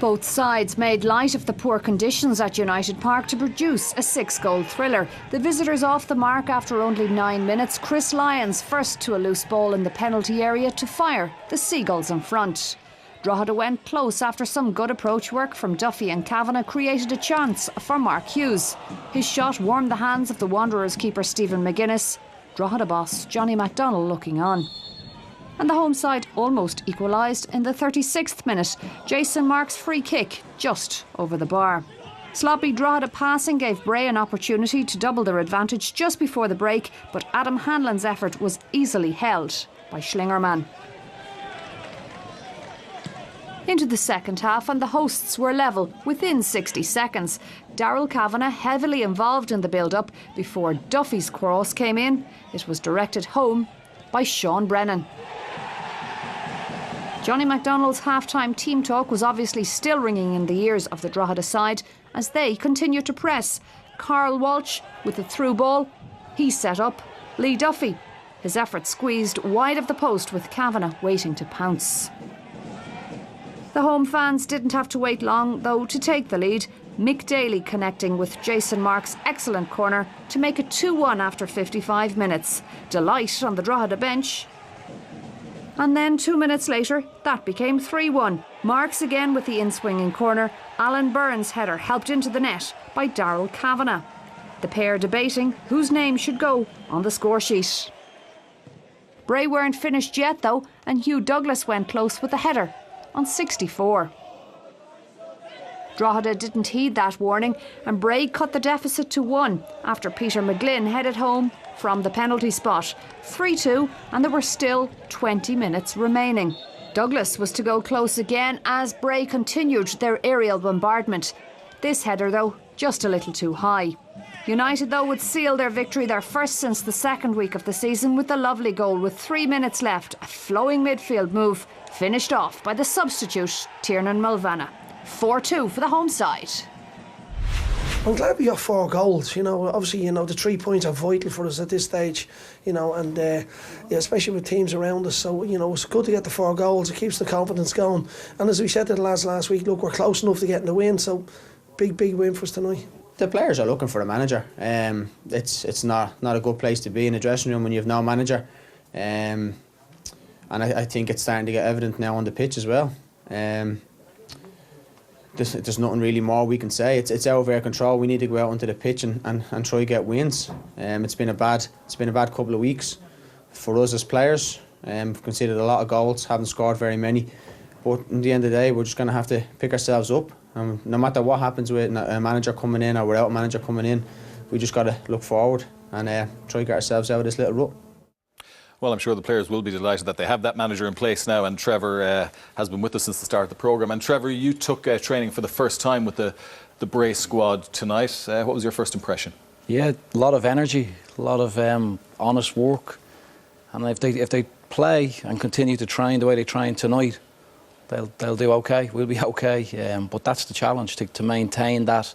Both sides made light of the poor conditions at United Park to produce a 6-goal thriller. The visitors off the mark after only 9 minutes. Chris Lyons first to a loose ball in the penalty area to fire the Seagulls in front. Drogheda went close after some good approach work from Duffy, and Kavanagh created a chance for Mark Hughes. His shot warmed the hands of the Wanderers keeper Stephen McGuinness. Drogheda boss Johnny McDonald looking on. And the home side almost equalised in the 36th minute. Jason Mark's free kick just over the bar. Sloppy Drogheda passing gave Bray an opportunity to double their advantage just before the break, but Adam Hanlon's effort was easily held by Schlingermann. Into the second half, and the hosts were level within 60 seconds. Daryl Kavanagh heavily involved in the build-up before Duffy's cross came in. It was directed home by Sean Brennan. Johnny McDonald's half-time team talk was obviously still ringing in the ears of the Drogheda side as they continued to press. Carl Walshe with the through ball. He set up Lee Duffy. His effort squeezed wide of the post with Kavanagh waiting to pounce. The home fans didn't have to wait long, though, to take the lead. Mick Daly connecting with Jason Mark's excellent corner to make it 2-1 after 55 minutes. Delight on the Drogheda bench. And then 2 minutes later, that became 3-1. Marks again with the in-swinging corner. Alan Byrne's header helped into the net by Daryl Kavanagh. The pair debating whose name should go on the score sheet. Bray weren't finished yet, though, and Hugh Douglas went close with a header on 64. Drogheda didn't heed that warning, and Bray cut the deficit to 1 after Peter McGlynn headed home from the penalty spot. 3-2, and there were still 20 minutes remaining. Douglas was to go close again as Bray continued their aerial bombardment. This header, though, just a little too high. United, though, would seal their victory, their first since the second week of the season, with a lovely goal with 3 minutes left. A flowing midfield move finished off by the substitute Tiarnan Mulvenna. 4-2 for the home side. I'm glad we got 4 goals. Obviously, the 3 points are vital for us at this stage, and especially with teams around us. So, it's good to get the 4 goals. It keeps the confidence going. And as we said to the lads last week, look, we're close enough to getting the win. So, big win for us tonight. The players are looking for a manager. It's not a good place to be in a dressing room when you have no manager. And I think it's starting to get evident now on the pitch as well. There's nothing really more we can say. It's out of our control. We need to go out onto the pitch and try to get wins. It's been a bad couple of weeks for us as players. We've conceded a lot of goals, haven't scored very many. But in the end of the day, we're just going to have to pick ourselves up. No matter what happens with a manager coming in or without a manager coming in, we just got to look forward and try to get ourselves out of this little rut. Well, I'm sure the players will be delighted that they have that manager in place now, and Trevor has been with us since the start of the programme. And Trevor, you took training for the first time with the Bray squad tonight. What was your first impression? Yeah, a lot of energy, a lot of honest work, and if they play and continue to train the way they train tonight, they'll do okay. We'll be okay. But that's the challenge, to maintain that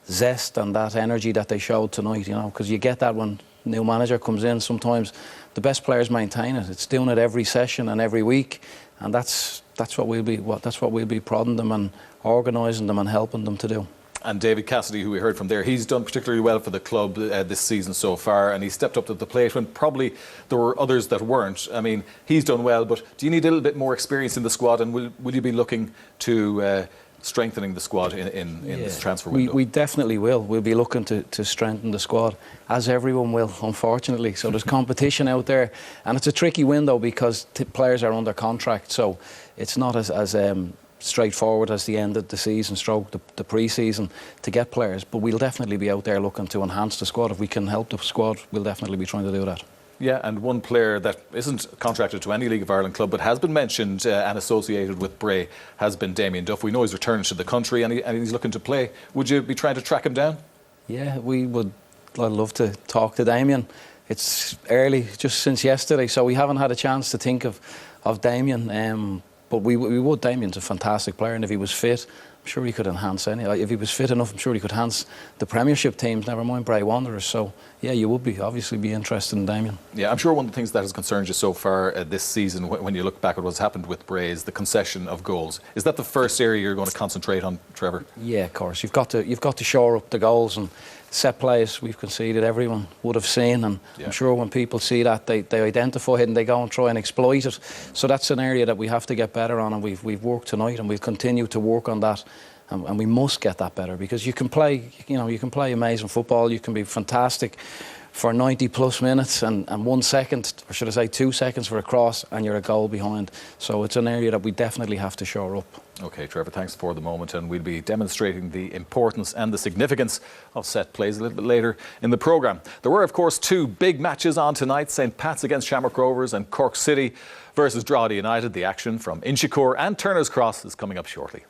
zest and that energy that they showed tonight. Because you get that when new manager comes in. Sometimes the best players maintain it. It's doing it every session and every week, and that's what we'll be prodding them and organising them and helping them to do. And David Cassidy, who we heard from there, he's done particularly well for the club this season so far, and he stepped up to the plate when probably there were others that weren't. I mean, he's done well, but do you need a little bit more experience in the squad, and will you be looking to strengthening the squad in this transfer window? We definitely will. We'll be looking to strengthen the squad, as everyone will, unfortunately. So there's competition out there, and it's a tricky window because players are under contract, so it's not as straightforward as the end of the season, stroke the pre-season, to get players. But we'll definitely be out there looking to enhance the squad. If we can help the squad, we'll definitely be trying to do that. Yeah, and one player that isn't contracted to any League of Ireland club but has been mentioned and associated with Bray has been Damien Duff. We know he's returned to the country and he's looking to play. Would you be trying to track him down? Yeah, we would. I'd love to talk to Damien. It's early, just since yesterday, so we haven't had a chance to think of Damien. But we would. Damien's a fantastic player, and if he was fit sure he could enhance any. If he was fit enough, I'm sure he could enhance the Premiership teams, never mind Bray Wanderers. So, yeah, you would obviously be interested in Damien. Yeah, I'm sure one of the things that has concerned you so far this season, when you look back at what's happened with Bray, is the concession of goals. Is that the first area you're going to concentrate on, Trevor? Yeah, of course. You've got to shore up the goals, and set plays we've conceded, everyone would have seen, and I'm sure when people see that, they identify it and they go and try and exploit it. So that's an area that we have to get better on, and we've worked tonight, and we'll continue to work on that, and we must get that better, because you can play amazing football, you can be fantastic for 90 plus minutes and 1 second, or should I say 2 seconds for a cross, and you're a goal behind. So it's an area that we definitely have to shore up. OK, Trevor, thanks for the moment, and we'll be demonstrating the importance and the significance of set plays a little bit later in the programme. There were, of course, 2 big matches on tonight, St Pat's against Shamrock Rovers and Cork City versus Drogheda United. The action from Inchicore and Turner's Cross is coming up shortly.